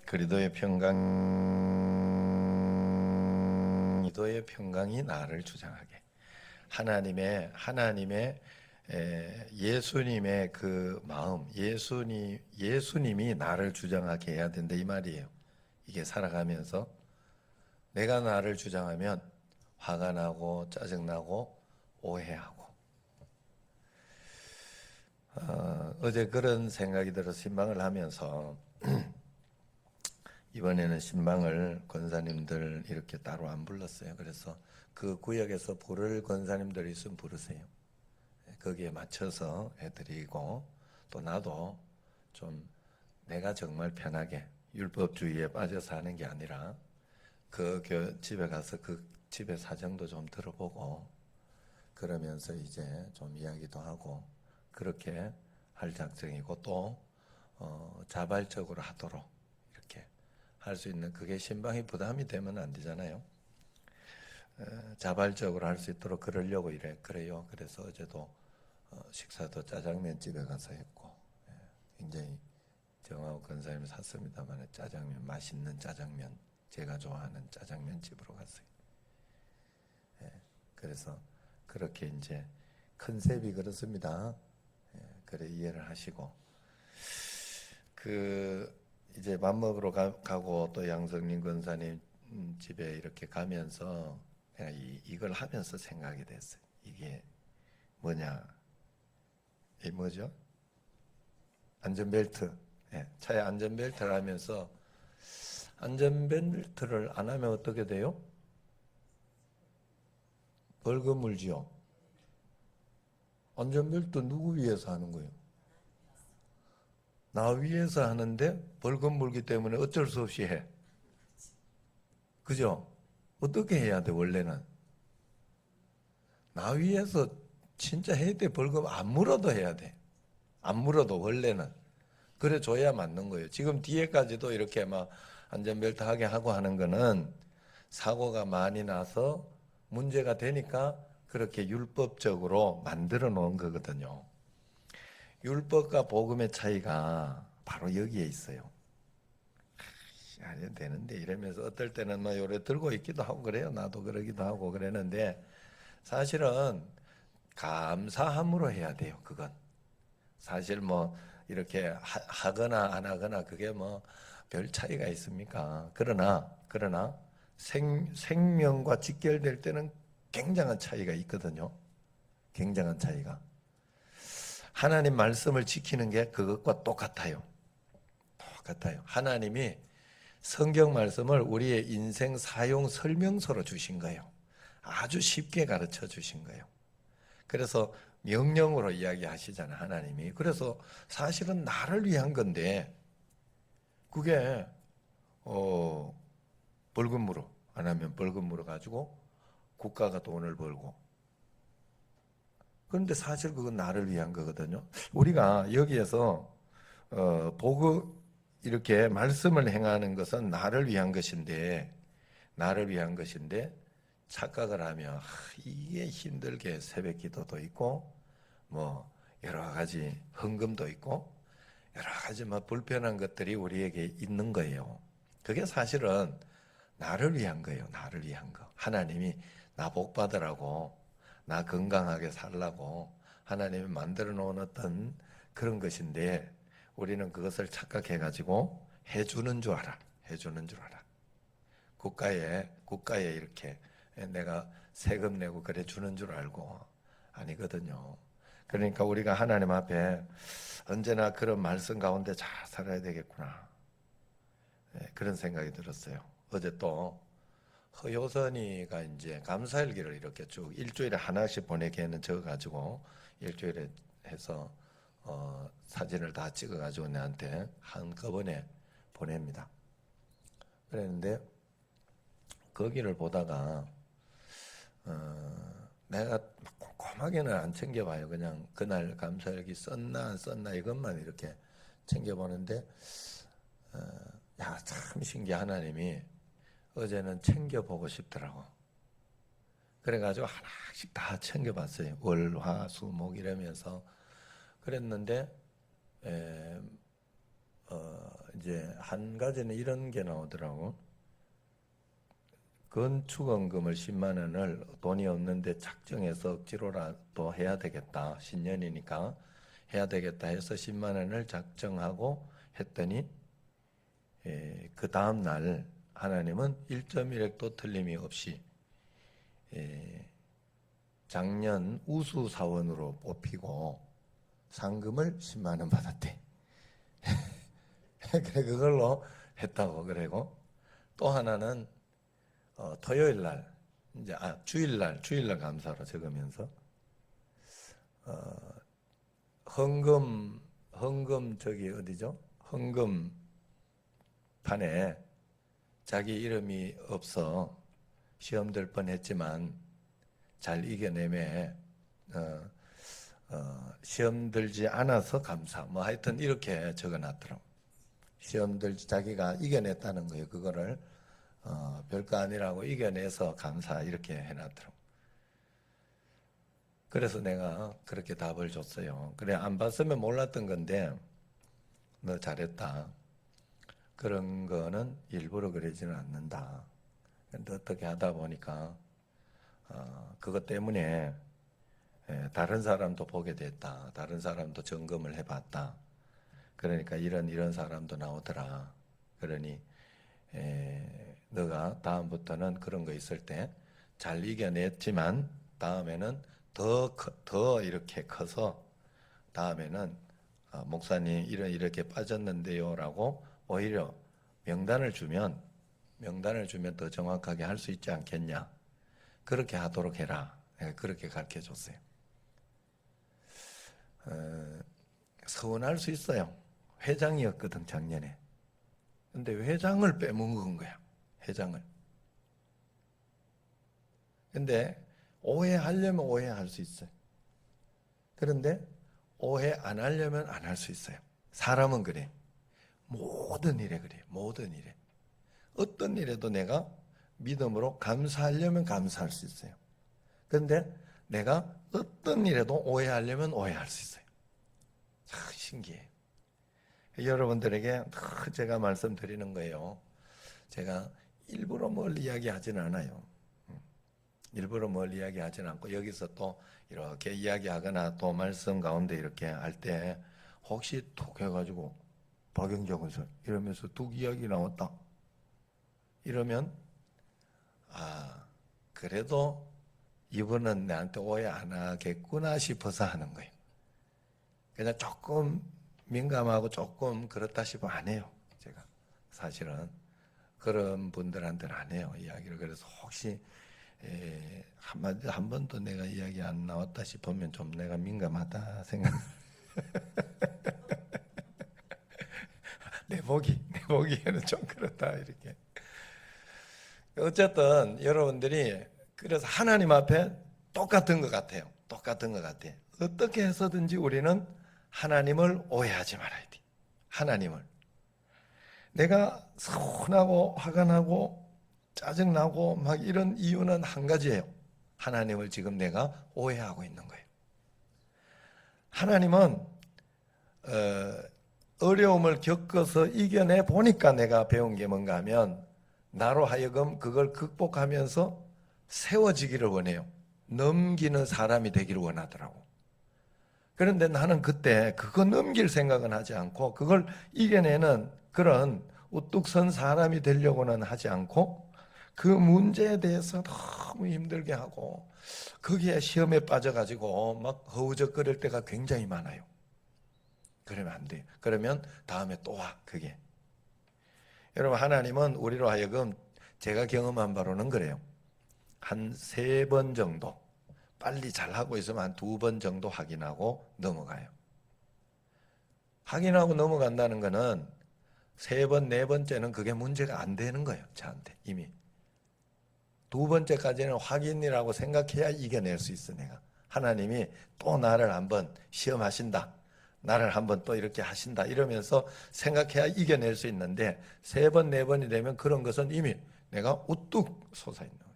그리스도의 평강이 나를 주장하게. 하나님의 예수님의 그 마음, 예수님이 나를 주장하게 해야 된다 이 말이에요. 이게 살아가면서 내가 나를 주장하면 화가 나고 짜증나고 오해하고. 어제 그런 생각이 들어서 신방을 하면서 이번에는 신방을 권사님들 이렇게 따로 안 불렀어요. 그래서 그 구역에서 부를 권사님들이 있으면 부르세요. 거기에 맞춰서 해드리고, 또 나도 좀 내가 정말 편하게 율법주의에 빠져서 하는 게 아니라 그 집에 가서 그 집의 사정도 좀 들어보고 그러면서 이제 좀 이야기도 하고 그렇게 할 작정이고, 또 자발적으로 하도록 이렇게 할 수 있는, 그게 신방이 부담이 되면 안 되잖아요. 자발적으로 할 수 있도록 그러려고 그래요. 그래서 어제도 식사도 짜장면 집에 가서 했고, 굉장히 정하고 권사님 샀습니다만 짜장면, 맛있는 짜장면, 제가 좋아하는 짜장면 집으로 갔어요. 그래서 그렇게 이제 컨셉이 그렇습니다. 그래 이해를 하시고, 이제 밥 먹으러 가고 또 양성민 권사님 집에 이렇게 가면서 내가 이걸 하면서 생각이 됐어요. 이게 뭐냐? 이 뭐죠? 안전벨트. 차에 안전벨트를 하면서, 안전벨트를 안 하면 어떻게 돼요? 벌금 물지요. 안전벨트 누구 위해서 하는 거예요? 나 위해서 하는데 벌금 물기 때문에 어쩔 수 없이 해. 그죠? 어떻게 해야 돼, 원래는? 나 위해서 진짜 해야 돼. 벌금 안 물어도 해야 돼. 안 물어도 원래는. 그래 줘야 맞는 거예요. 지금 뒤에까지도 이렇게 막 안전벨트 하게 하고 하는 거는 사고가 많이 나서 문제가 되니까 그렇게 율법적으로 만들어 놓은 거거든요. 율법과 복음의 차이가 바로 여기에 있어요. 안 되는데 이러면서 어떨 때는 뭐 요래 들고 있기도 하고 그래요. 나도 그러기도 하고 그랬는데, 사실은 감사함으로 해야 돼요. 그건 사실 뭐 이렇게 하거나 안 하거나 그게 뭐 별 차이가 있습니까? 그러나 생명과 직결될 때는 굉장한 차이가 있거든요. 굉장한 차이가. 하나님 말씀을 지키는 게 그것과 똑같아요. 똑같아요. 하나님이 성경 말씀을 우리의 인생 사용 설명서로 주신 거예요. 아주 쉽게 가르쳐 주신 거예요. 그래서 명령으로 이야기하시잖아요, 하나님이. 그래서 사실은 나를 위한 건데, 그게 벌금 물어, 안 하면 벌금 물어 가지고 국가가 돈을 벌고. 그런데 사실 그건 나를 위한 거거든요. 우리가 여기에서 복음 이렇게 말씀을 행하는 것은 나를 위한 것인데, 착각을 하면 이게 힘들게 새벽 기도도 있고 뭐 여러 가지 헌금도 있고 여러 가지 뭐 불편한 것들이 우리에게 있는 거예요. 그게 사실은 나를 위한 거예요. 나를 위한 거. 하나님이 나 복 받으라고, 나 건강하게 살라고 하나님이 만들어 놓은 어떤 그런 것인데, 우리는 그것을 착각해 가지고 해주는 줄 알아. 국가에 이렇게 내가 세금 내고 그래 주는 줄 알고. 아니거든요. 그러니까 우리가 하나님 앞에 언제나 그런 말씀 가운데 잘 살아야 되겠구나, 그런 생각이 들었어요. 어제 또 허효선이가 이제 감사일기를 이렇게 쭉 일주일에 하나씩 보내게는 적어가지고 일주일에 해서 사진을 다 찍어가지고 내한테 한꺼번에 보냅니다. 그랬는데 거기를 보다가 내가 꼼꼼하게는 안 챙겨봐요. 그냥 그날 감사일기 썼나 안 썼나 이것만 이렇게 챙겨보는데, 야, 참 신기한 하나님이 어제는 챙겨보고 싶더라고. 그래가지고 하나씩 다 챙겨봤어요. 월, 화, 수, 목 이러면서 그랬는데, 이제 한 가지는 이런 게 나오더라고. 건축원금을 10만 원을 돈이 없는데 작정해서 억지로라도 해야 되겠다. 신년이니까 해야 되겠다 해서 10만 원을 작정하고 했더니 그 다음 날 하나님은 1.1획도 틀림이 없이 작년 우수 사원으로 뽑히고 상금을 10만 원 받았대. 그래 그걸로 했다고. 그리고 또 하나는 토요일 날 이제 주일날 감사로 적으면서 헌금 저기 어디죠? 헌금 판에 자기 이름이 없어 시험 들 뻔했지만 잘 이겨내매 시험 들지 않아서 감사. 뭐 하여튼 이렇게 적어놨더라고. 시험 들지 자기가 이겨냈다는 거예요. 그거를 별거 아니라고 이겨내서 감사 이렇게 해놨더라고. 그래서 내가 그렇게 답을 줬어요. 그래 안 봤으면 몰랐던 건데 너 잘했다. 그런 거는 일부러 그러지는 않는다. 근데 어떻게 하다 보니까 그것 때문에 다른 사람도 보게 됐다. 다른 사람도 점검을 해봤다. 그러니까 이런 사람도 나오더라. 그러니 너가 다음부터는 그런 거 있을 때 잘 이겨냈지만 다음에는 더 이렇게 커서 다음에는 목사님 이렇게 빠졌는데요 라고 오히려 명단을 주면 더 정확하게 할 수 있지 않겠냐. 그렇게 하도록 해라. 내가 그렇게 가르쳐 줬어요. 서운할 수 있어요. 회장이었거든 작년에. 근데 회장을 빼먹은 거야. 회장을. 근데 오해하려면 오해할 수 있어요. 그런데 오해 안 하려면 안 할 수 있어요. 사람은 그래. 모든 일에 그래. 모든 일에. 어떤 일에도 내가 믿음으로 감사하려면 감사할 수 있어요. 그런데 내가 어떤 일에도 오해하려면 오해할 수 있어요. 참 신기해. 여러분들에게 제가 말씀드리는 거예요. 제가 일부러 뭘 이야기하지는 않아요. 일부러 뭘 이야기하지는 않고 여기서 또 이렇게 이야기하거나 또 말씀 가운데 이렇게 할 때 혹시 툭 해가지고 박영정에서 이러면서 툭 이야기 나왔다. 이러면 그래도 이분은 나한테 오해 안 하겠구나 싶어서 하는 거예요. 그냥 조금 민감하고 조금 그렇다 싶으면 안 해요. 제가 사실은 그런 분들한테는 안 해요. 이야기를. 그래서 혹시 한 번도 내가 이야기 안 나왔다 싶으면 좀 내가 민감하다 생각. 내 보기에는 좀 그렇다 이렇게. 어쨌든 여러분들이 그래서 하나님 앞에 똑같은 것 같아요. 똑같은 것 같아. 어떻게 해서든지 우리는 하나님을 오해하지 말아야 돼. 하나님을. 내가 서운하고 화가 나고 짜증나고 막 이런 이유는 한 가지예요. 하나님을 지금 내가 오해하고 있는 거예요. 하나님은 어려움을 겪어서 이겨내 보니까 내가 배운 게 뭔가 하면 나로 하여금 그걸 극복하면서 세워지기를 원해요. 넘기는 사람이 되기를 원하더라고. 그런데 나는 그때 그거 넘길 생각은 하지 않고 그걸 이겨내는 그런 우뚝 선 사람이 되려고는 하지 않고 그 문제에 대해서 너무 힘들게 하고 거기에 시험에 빠져가지고 막 허우적거릴 때가 굉장히 많아요. 그러면 안 돼요. 그러면 다음에 또 와 그게. 여러분 하나님은 우리로 하여금 제가 경험한 바로는 그래요. 한 3번 정도 빨리 잘하고 있으면 한 2번 정도 확인하고 넘어가요. 확인하고 넘어간다는 거는 3번, 4번째는 그게 문제가 안 되는 거예요. 저한테 이미. 2번째까지는 확인이라고 생각해야 이겨낼 수 있어 내가. 하나님이 또 나를 한번 시험하신다. 나를 한번 또 이렇게 하신다. 이러면서 생각해야 이겨낼 수 있는데 3번, 4번이 되면 그런 것은 이미 내가 우뚝 솟아있는 거예요.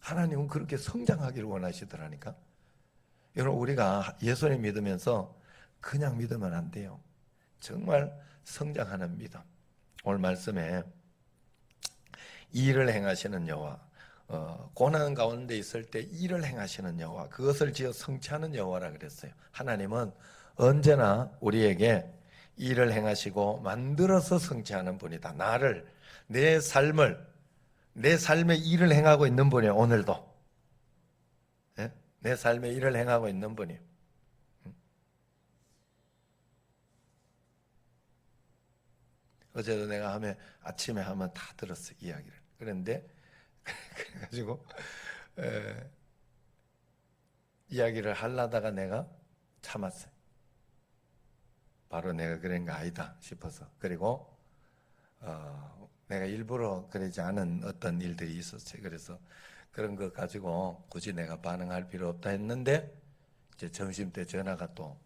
하나님은 그렇게 성장하기를 원하시더라니까. 여러분 우리가 예수님 믿으면서 그냥 믿으면 안 돼요. 정말 성장하는 믿음. 오늘 말씀에 일을 행하시는 여호와, 고난 가운데 있을 때 일을 행하시는 여호와, 그것을 지어 성취하는 여호와라 그랬어요. 하나님은 언제나 우리에게 일을 행하시고 만들어서 성취하는 분이다. 나를, 내 삶을, 내 삶의 일을 행하고 있는 분이에요. 오늘도. 예? 내 삶의 일을 행하고 있는 분이에요. 어제도 내가 아침에 하면 다 들었어요, 이야기를. 그런데 그래가지고 이야기를 하려다가 내가 참았어요. 바로 내가 그런 거 아니다 싶어서. 그리고 내가 일부러 그러지 않은 어떤 일들이 있었어요. 그래서 그런 거 가지고 굳이 내가 반응할 필요 없다 했는데 이제 점심 때 전화가 또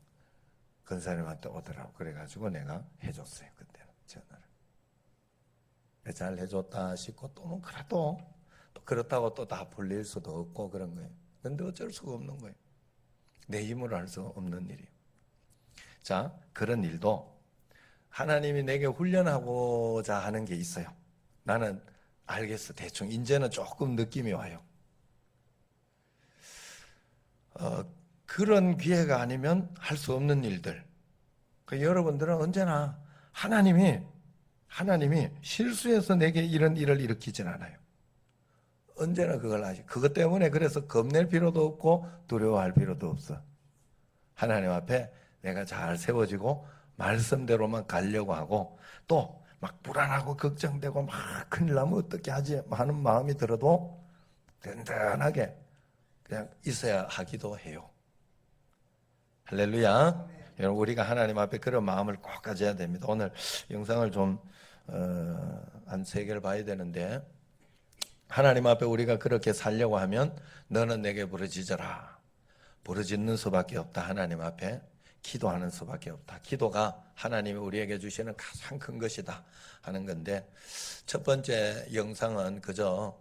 권사님한테 오더라고. 그래가지고 내가 해줬어요. 그때는 전화를. 잘 해줬다 싶고 또는 그래도 또 그렇다고 또 다 풀릴 수도 없고 그런 거예요. 근데 어쩔 수가 없는 거예요. 내 힘으로 할 수 없는 일이에요. 자, 그런 일도 하나님이 내게 훈련하고자 하는 게 있어요. 나는 알겠어. 대충 이제는 조금 느낌이 와요. 그런 기회가 아니면 할 수 없는 일들. 여러분들은 언제나 하나님이 실수해서 내게 이런 일을 일으키진 않아요. 언제나 그걸 아시. 그것 때문에 그래서 겁낼 필요도 없고 두려워할 필요도 없어. 하나님 앞에 내가 잘 세워지고 말씀대로만 가려고 하고 또 막 불안하고 걱정되고 막 큰일 나면 어떻게 하지 하는 마음이 들어도 든든하게 그냥 있어야 하기도 해요. 할렐루야. 여러분, 우리가 하나님 앞에 그런 마음을 꼭 가져야 됩니다. 오늘 영상을 좀 한 3개를 봐야 되는데, 하나님 앞에 우리가 그렇게 살려고 하면 너는 내게 부르짖어라. 부르짖는 수밖에 없다. 하나님 앞에 기도하는 수밖에 없다. 기도가 하나님이 우리에게 주시는 가장 큰 것이다 하는 건데, 첫 번째 영상은 그저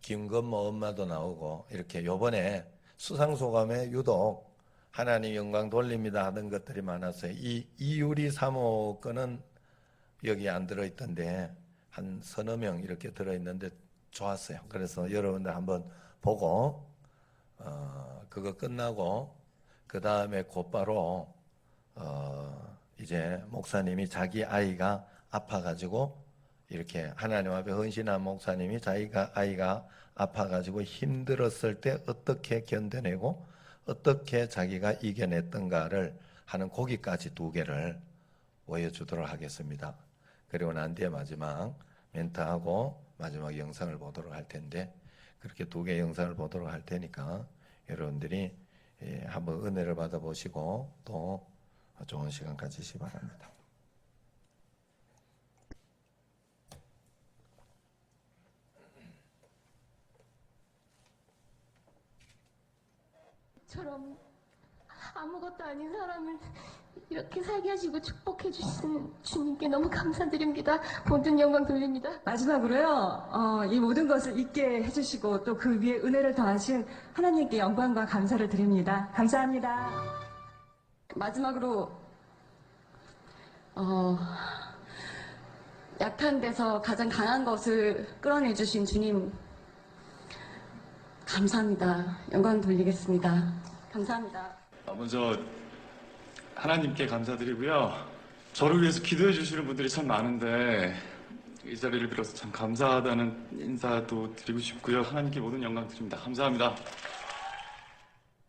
김건모 엄마도 나오고 이렇게 요번에 수상소감에 유독 하나님 영광 돌립니다 하던 것들이 많았어요. 이 이유리 사모 건은 여기 안 들어있던데 한 서너 명 이렇게 들어있는데 좋았어요. 그래서 여러분들 한번 보고 그거 끝나고 그 다음에 곧바로 이제 목사님이 자기 아이가 아파가지고 이렇게 하나님 앞에 헌신한 목사님이 자기가 아이가 아파가지고 힘들었을 때 어떻게 견뎌내고 어떻게 자기가 이겨냈던가를 하는 거기까지 2개를 보여주도록 하겠습니다. 그리고 난 뒤에 마지막 멘트하고 마지막 영상을 보도록 할 텐데, 그렇게 2개 영상을 보도록 할 테니까 여러분들이 한번 은혜를 받아보시고 또 좋은 시간 가지시기 바랍니다. 처럼 아무것도 아닌 사람을 이렇게 살게 하시고 축복해 주시는 주님께 너무 감사드립니다. 모든 영광 돌립니다. 마지막으로요, 이 모든 것을 잊게 해주시고 또 그 위에 은혜를 더하신 하나님께 영광과 감사를 드립니다. 감사합니다. 마지막으로 약한 데서 가장 강한 것을 끌어내 주신 주님 감사합니다. 영광 돌리겠습니다. 감사합니다. 먼저 하나님께 감사드리고요. 저를 위해서 기도해 주시는 분들이 참 많은데 이 자리를 빌어서 참 감사하다는 인사도 드리고 싶고요. 하나님께 모든 영광 드립니다. 감사합니다.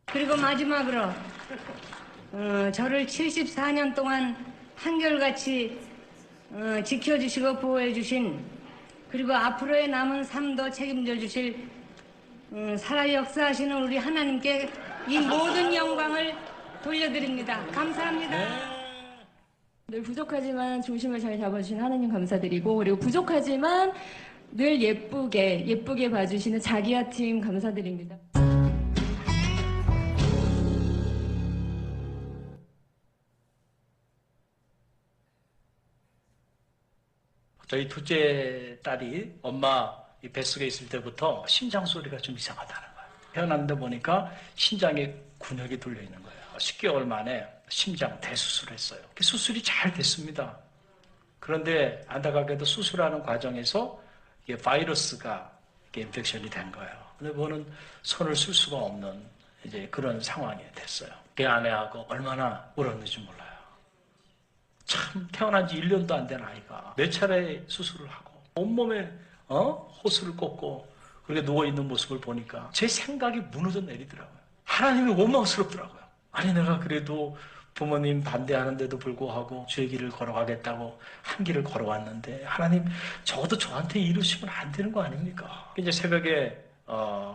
그리고 마지막으로 저를 74년 동안 한결같이 지켜주시고 보호해주신, 그리고 앞으로의 남은 삶도 책임져 주실 살아 역사하시는 우리 하나님께 이 모든 영광을 돌려드립니다. 감사합니다. 늘 부족하지만 중심을 잘 잡아주신 하나님 감사드리고, 그리고 부족하지만 늘 예쁘게 봐주시는 자기야 팀 감사드립니다. 저희 둘째 딸이 엄마 이 뱃속에 있을 때부터 심장 소리가 좀 이상하다는 거예요. 태어났는데 보니까 심장에 근육이 뚫려 있는 거예요. 10개월 만에 심장 대수술을 했어요. 그 수술이 잘 됐습니다. 그런데 안타깝게도 수술하는 과정에서 이게 바이러스가 이게 인펙션이 된 거예요. 근데 그거는 손을 쓸 수가 없는 이제 그런 상황이 됐어요. 그 아내하고 얼마나 울었는지 몰라요. 참 태어난 지 1년도 안 된 아이가 몇 차례 수술을 하고 온몸에 호스를 꽂고 그렇게 누워있는 모습을 보니까 제 생각이 무너져 내리더라고요. 하나님이 원망스럽더라고요. 아니 내가 그래도 부모님 반대하는데도 불구하고 주의 길을 걸어가겠다고 한 길을 걸어왔는데 하나님 적어도 저한테 이루시면 안 되는 거 아닙니까? 이제 새벽에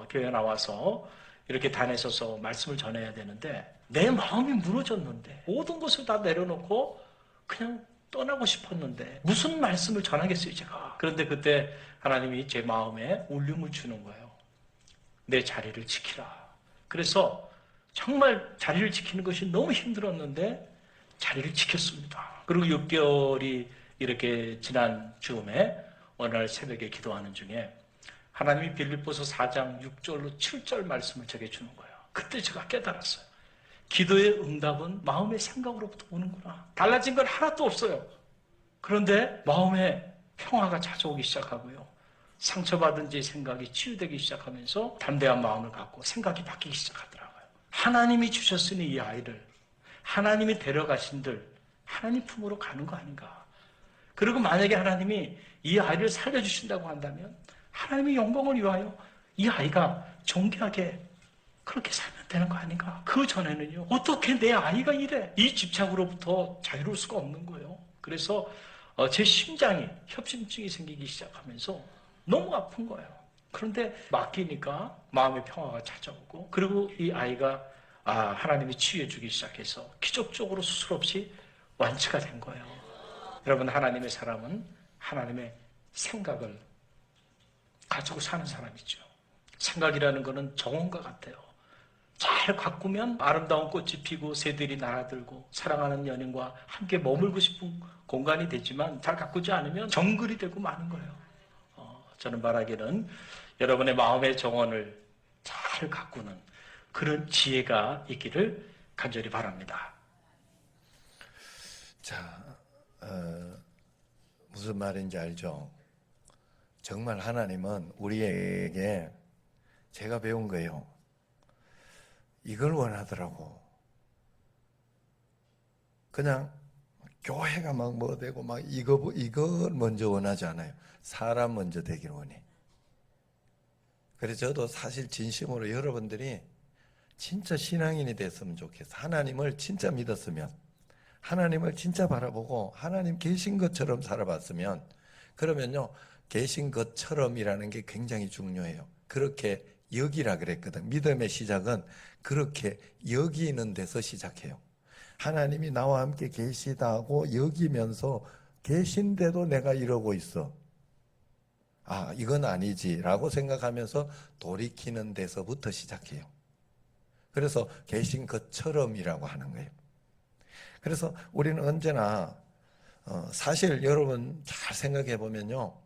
교회 나와서 이렇게 단에 서서 말씀을 전해야 되는데 내 마음이 무너졌는데 모든 것을 다 내려놓고 그냥 떠나고 싶었는데 무슨 말씀을 전하겠어요 제가. 그런데 그때 하나님이 제 마음에 울림을 주는 거예요. 내 자리를 지키라. 그래서 정말 자리를 지키는 것이 너무 힘들었는데 자리를 지켰습니다. 그리고 6개월이 이렇게 지난 즈음에 어느 날 새벽에 기도하는 중에 하나님이 빌립보서 4장 6절로 7절 말씀을 제게 주는 거예요. 그때 제가 깨달았어요. 기도의 응답은 마음의 생각으로부터 오는구나. 달라진 건 하나도 없어요. 그런데 마음에 평화가 찾아오기 시작하고요. 상처받은 제 생각이 치유되기 시작하면서 담대한 마음을 갖고 생각이 바뀌기 시작하더라고요. 하나님이 주셨으니 이 아이를 하나님이 데려가신들 하나님 품으로 가는 거 아닌가. 그리고 만약에 하나님이 이 아이를 살려주신다고 한다면 하나님의 영광을 위하여 이 아이가 존귀하게 그렇게 살면 되는 거 아닌가. 그 전에는요 어떻게 내 아이가 이래. 이 집착으로부터 자유로울 수가 없는 거예요. 그래서 제 심장이 협심증이 생기기 시작하면서 너무 아픈 거예요. 그런데 맡기니까 마음의 평화가 찾아오고 그리고 이 아이가 하나님이 치유해 주기 시작해서 기적적으로 수술 없이 완치가 된 거예요. 여러분 하나님의 사람은 하나님의 생각을 가지고 사는 사람이죠. 생각이라는 것은 정원과 같아요. 잘 가꾸면 아름다운 꽃이 피고 새들이 날아들고 사랑하는 연인과 함께 머물고 싶은 공간이 되지만 잘 가꾸지 않으면 정글이 되고 마는 거예요. 저는 말하기는 여러분의 마음의 정원을 잘 가꾸는 그런 지혜가 있기를 간절히 바랍니다. 자, 무슨 말인지 알죠? 정말 하나님은 우리에게 제가 배운 거예요. 이걸 원하더라고. 그냥 교회가 막 뭐 되고 막 이걸 먼저 원하지 않아요. 사람 먼저 되길 원해. 그래서 저도 사실 진심으로 여러분들이 진짜 신앙인이 됐으면 좋겠어. 하나님을 진짜 믿었으면, 하나님을 진짜 바라보고 하나님 계신 것처럼 살아봤으면, 그러면요 계신 것처럼이라는 게 굉장히 중요해요. 그렇게 여기라 그랬거든. 믿음의 시작은 그렇게 여기는 데서 시작해요. 하나님이 나와 함께 계시다고 여기면서 계신데도 내가 이러고 있어. 이건 아니지라고 생각하면서 돌이키는 데서부터 시작해요. 그래서 계신 것처럼이라고 하는 거예요. 그래서 우리는 언제나 사실 여러분 잘 생각해 보면요,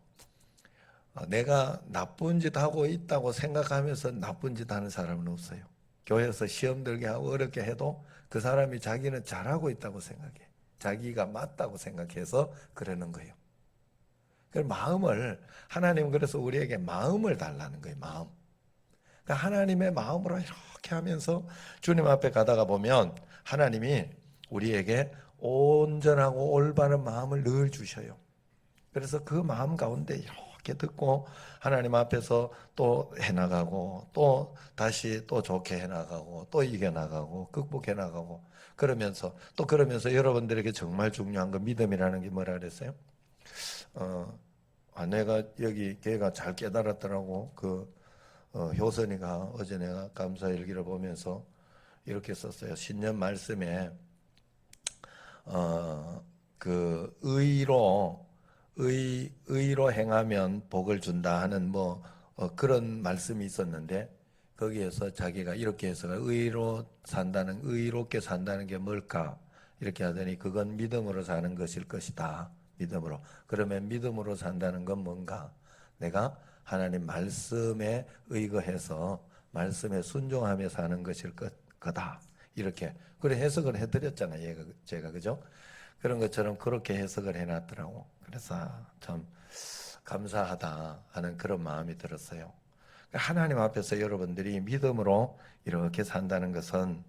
내가 나쁜 짓 하고 있다고 생각하면서 나쁜 짓 하는 사람은 없어요. 교회에서 시험 들게 하고 어렵게 해도 그 사람이 자기는 잘하고 있다고 생각해. 자기가 맞다고 생각해서 그러는 거예요. 그 마음을, 하나님은 그래서 우리에게 마음을 달라는 거예요. 마음. 그러니까 하나님의 마음으로 이렇게 하면서 주님 앞에 가다가 보면 하나님이 우리에게 온전하고 올바른 마음을 늘 주셔요. 그래서 그 마음 가운데 이렇게 듣고 하나님 앞에서 또 해나가고 또 다시 또 좋게 해나가고 또 이겨나가고 극복해 나가고 그러면서 여러분들에게 정말 중요한 건 믿음이라는 게 뭐라 그랬어요? 내가 여기 걔가 잘 깨달았더라고. 효선이가 어제 내가 감사일기를 보면서 이렇게 썼어요. 신년 말씀에 의로 행하면 복을 준다 하는 그런 말씀이 있었는데, 거기에서 자기가 이렇게 해서 의롭게 산다는 게 뭘까? 이렇게 하더니 그건 믿음으로 사는 것일 것이다. 믿음으로. 그러면 믿음으로 산다는 건 뭔가? 내가 하나님 말씀에 의거해서 말씀에 순종하며 사는 것일 거다. 이렇게 그래 해석을 해드렸잖아요. 제가 그죠? 그런 것처럼 그렇게 해석을 해놨더라고. 그래서 참 감사하다 하는 그런 마음이 들었어요. 하나님 앞에서 여러분들이 믿음으로 이렇게 산다는 것은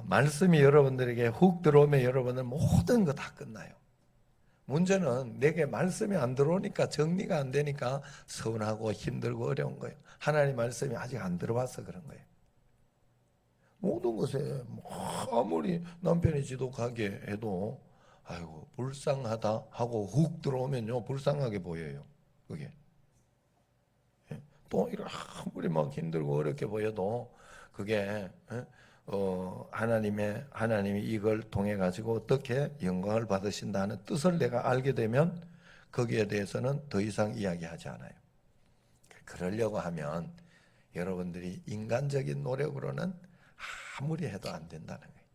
말씀이 여러분들에게 훅 들어오면 여러분은 모든 거 다 끝나요. 문제는 내게 말씀이 안 들어오니까 정리가 안 되니까 서운하고 힘들고 어려운 거예요. 하나님 말씀이 아직 안 들어와서 그런 거예요. 모든 것에 아무리 남편이 지독하게 해도 아이고 불쌍하다 하고 훅 들어오면요 불쌍하게 보여요. 그게 또 아무리 막 힘들고 어렵게 보여도 그게 하나님이 이걸 통해 가지고 어떻게 영광을 받으신다는 뜻을 내가 알게 되면 거기에 대해서는 더 이상 이야기하지 않아요. 그러려고 하면 여러분들이 인간적인 노력으로는 아무리 해도 안 된다는 거예요.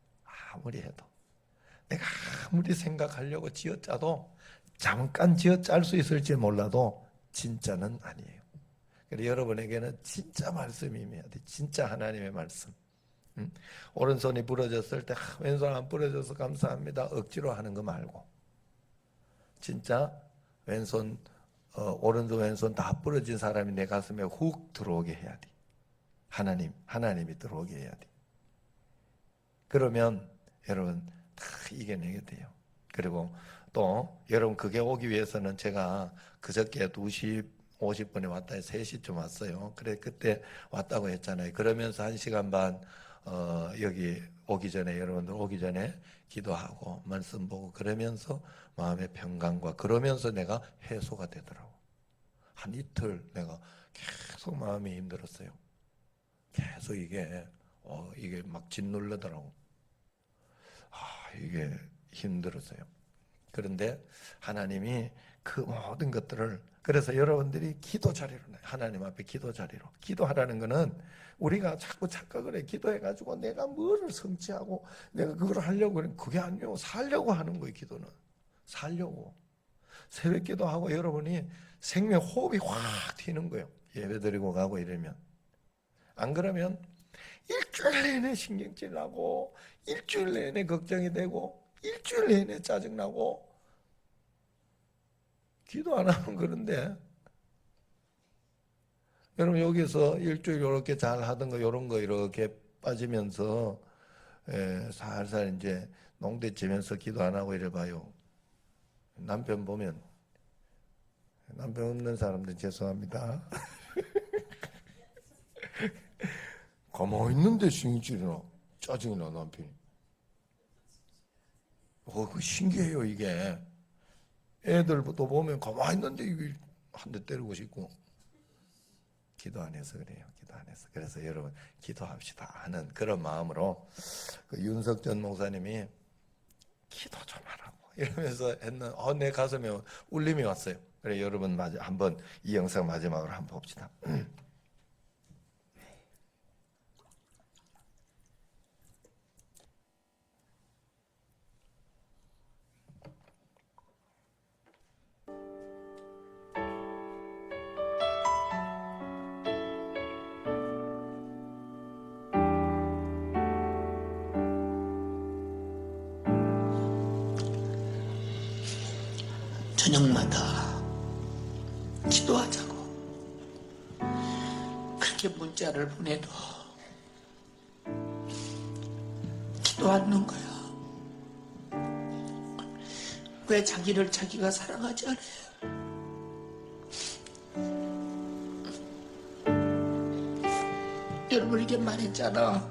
아무리 해도 내가 아무리 생각하려고 쥐어짜도 잠깐 쥐어짤 수 있을지 몰라도 진짜는 아니에요. 그래서 여러분에게는 진짜 말씀이 임해야 돼. 진짜 하나님의 말씀. 오른손이 부러졌을 때 왼손 안 부러져서 감사합니다 억지로 하는 거 말고 진짜 왼손 오른손 왼손 다 부러진 사람이 내 가슴에 훅 들어오게 해야 돼. 하나님이 들어오게 해야 돼. 그러면 여러분 다 이겨내게 돼요. 그리고 또 여러분 그게 오기 위해서는 제가 그저께 2시 50분에 왔다 3시쯤 왔어요. 그래 그때 왔다고 했잖아요. 그러면서 1시간 반 여기 오기 전에 여러분들 오기 전에 기도하고 말씀 보고 그러면서 마음의 평강과 그러면서 내가 해소가 되더라고. 한 이틀 내가 계속 마음이 힘들었어요. 계속 이게 막 짓누르더라고. 이게 힘들었어요. 그런데 하나님이 그 모든 것들을 그래서 여러분들이 기도 자리로 하나님 앞에 기도 자리로 기도하라는 거는 우리가 자꾸 착각을 해. 기도해가지고 내가 뭐를 성취하고 내가 그걸 하려고 하는 그게 아니에요. 살려고 하는 거예요. 기도는 살려고 새벽 기도하고 여러분이 생명 호흡이 확 튀는 거예요. 예배드리고 가고 이러면 안 그러면 일주일 내내 신경질 나고 일주일 내내 걱정이 되고 일주일 내내 짜증나고 기도 안 하면 그런데 여러분 여기서 일주일 이렇게 잘 하던 거 이런 거 이렇게 빠지면서 살살 이제 농대치면서 기도 안 하고 이래 봐요. 남편 보면 남편 없는 사람들 죄송합니다. 가만히 있는데 신경질이 나 짜증이 나 남편이. 그 신기해요 이게. 애들도 보면 가만히 있는데 한 대 때리고 싶고 기도 안 해서 그래요. 기도 안 해서. 그래서 여러분 기도합시다 하는 그런 마음으로 그 윤석전 목사님이 기도 좀 하라고 이러면서 했는 내 가슴에 울림이 왔어요. 그래 여러분 한번 이 영상 마지막으로 한번 봅시다. 저녁마다 기도하자고 그렇게 문자를 보내도 기도 않는 거야. 왜 자기를 자기가 사랑하지 않아요? 여러분에게 말했잖아.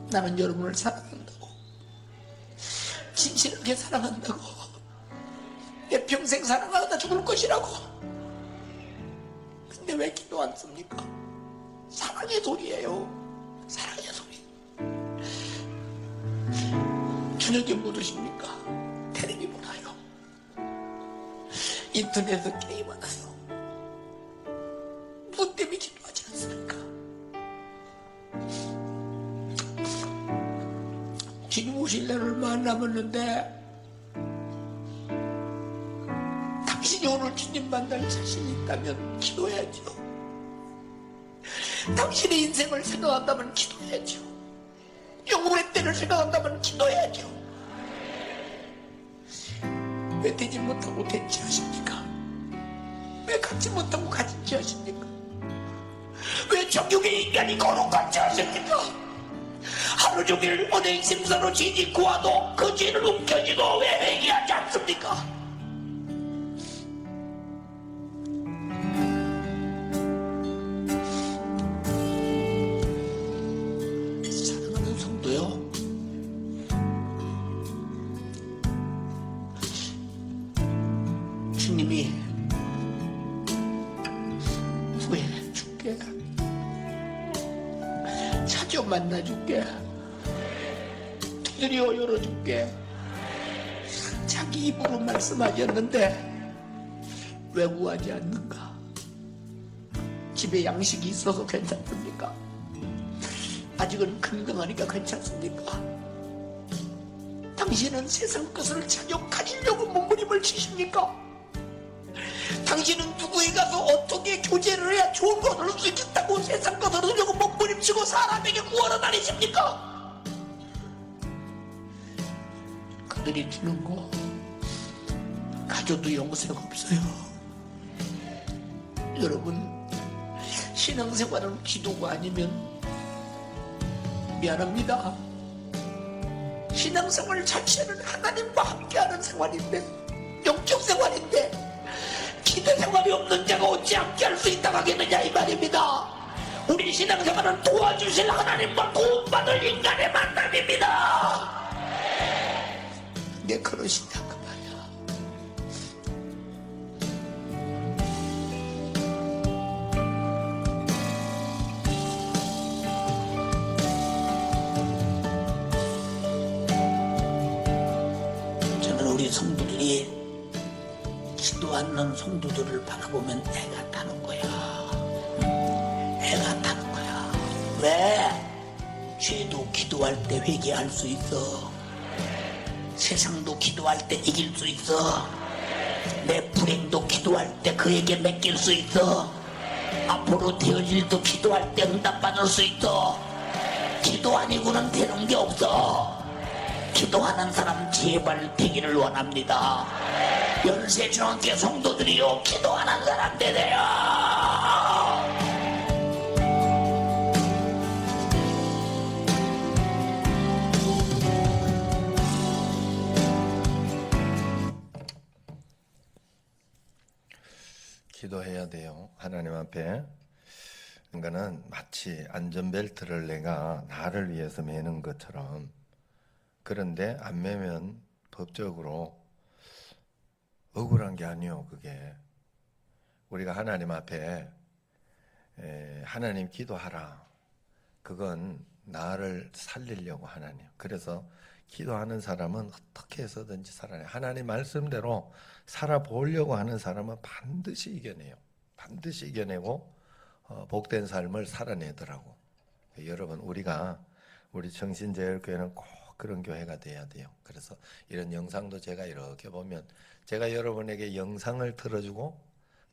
나는 여러분을 사랑한다고. 진실하게 사랑한다고. 내 평생 사랑하다 죽을 것이라고. 근데 왜 기도 안 씁니까? 사랑의 소리예요. 사랑의 소리. 저녁에 뭐 드십니까? 텔레비 보나요? 인터넷에서 게임하나요? 뭐 때문에 기도하지 않습니까? 지금 오실 날을 얼마 안 남았는데 당신이 오늘 주님 만날 자신이 있다면 기도해야죠. 당신의 인생을 생각한다면 기도해야죠. 영혼의 때를 생각한다면 기도해야죠. 왜 되지 못하고 되지 하십니까? 왜 갖지 못하고 가진지 하십니까? 왜 정욕의 인간이 거룩한지 하십니까? 하루 종일 은행 심사로 지니고 와도 그 죄는 움켜쥐고 왜 회개하지 않습니까? 사랑하는 성도요, 주님이 구해줄게, 찾아 만나줄게, 두드려 열어줄게, 자기 입으로 말씀하셨는데 왜 구하지 않는가? 집에 양식이 있어서 괜찮습니까? 아직은 건강하니까 괜찮습니까? 당신은 세상 것을 찾아 가지려고 몸부림을 치십니까? 당신은 누구에 가서 어떻게 교제를 해야 좋은 것을 얻을 수 있겠다고 세상 것을 얻으려고 몸부림치고 사람에게 구하러 다니십니까? 그들이 주는 거 가져도 영생 없어요. 여러분, 신앙생활은 기도가 아니면 미안합니다. 신앙생활 자체는 하나님과 함께하는 생활인데, 영적 생활인데, 기도 생활이 없는 자가 어찌 함께할 수 있다고 하겠느냐 이 말입니다. 우리 신앙생활은 도와주실 하나님과 도움받을 인간의 만남입니다. 내 그러시냐 그 말이야. 저는 우리 성도들이 기도 않는 성도들을 바라보면 애가 타는 거야. 애가 타는 거야. 왜? 죄도 기도할 때 회개할 수 있어. 세상도 기도할 때 이길 수 있어. 내 불행도 기도할 때 그에게 맡길 수 있어. 앞으로 되어질 일도 기도할 때 응답받을 수 있어. 기도 아니고는 되는 게 없어. 기도하는 사람 제발 되기를 원합니다. 연세 중앙교 성도들이요, 기도하는 사람 되세요. 기도해야 돼요. 하나님 앞에. 그러니까는 마치 안전벨트를 내가 나를 위해서 매는 것처럼. 그런데 안 매면 법적으로 억울한 게 아니요. 그게 우리가 하나님 앞에 하나님 기도하라. 그건 나를 살리려고 하나님. 그래서 기도하는 사람은 어떻게 해서든지 살아내요. 하나님 말씀대로 살아보려고 하는 사람은 반드시 이겨내요. 반드시 이겨내고 복된 삶을 살아내더라고. 여러분, 우리 정신제일교회는 꼭 그런 교회가 돼야 돼요. 그래서 이런 영상도 제가 이렇게 보면 제가 여러분에게 영상을 틀어주고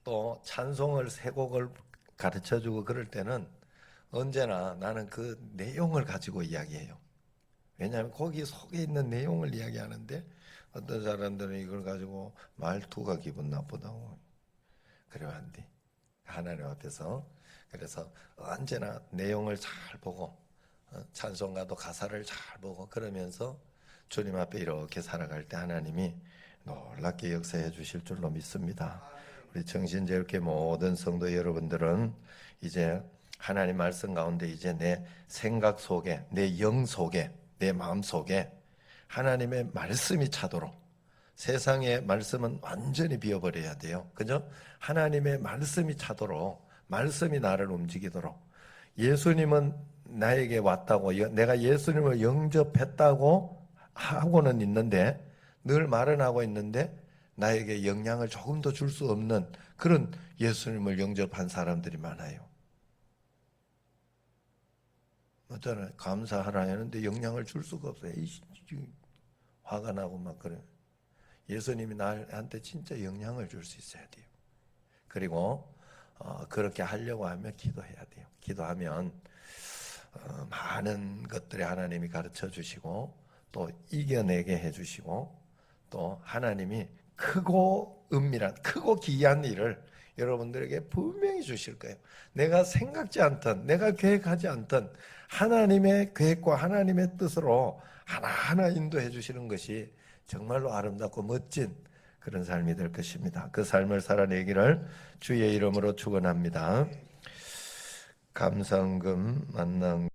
또 찬송을 세 곡을 가르쳐주고 그럴 때는 언제나 나는 그 내용을 가지고 이야기해요. 왜냐하면 거기 속에 있는 내용을 이야기하는데 어떤 사람들은 이걸 가지고 말투가 기분 나쁘다고 그러면 안 돼. 하나님 앞에서. 그래서 언제나 내용을 잘 보고 찬송가도 가사를 잘 보고 그러면서 주님 앞에 이렇게 살아갈 때 하나님이 놀랍게 역사해 주실 줄로 믿습니다. 우리 정신제일교회 모든 성도 여러분들은 이제 하나님 말씀 가운데 이제 내 생각 속에, 내 영 속에, 내 마음 속에 하나님의 말씀이 차도록, 세상의 말씀은 완전히 비워버려야 돼요. 그죠? 하나님의 말씀이 차도록, 말씀이 나를 움직이도록. 예수님은 나에게 왔다고, 내가 예수님을 영접했다고 하고는 있는데, 늘 말은 하고 있는데 나에게 영향을 조금 더 줄 수 없는 그런 예수님을 영접한 사람들이 많아요. 어쩌나 감사하라 하는데 영향을 줄 수가 없어요. 화가 나고 막 그래. 예수님이 나한테 진짜 영향을 줄 수 있어야 돼요. 그리고 그렇게 하려고 하면 기도해야 돼요. 기도하면 많은 것들이 하나님이 가르쳐 주시고 또 이겨내게 해주시고 또 하나님이 크고 은밀한 크고 기이한 일을 여러분들에게 분명히 주실 거예요. 내가 생각지 않던 내가 계획하지 않던 하나님의 계획과 하나님의 뜻으로 하나하나 인도해 주시는 것이 정말로 아름답고 멋진 그런 삶이 될 것입니다. 그 삶을 살아내기를 주의 이름으로 축원합니다. 감사헌금 만남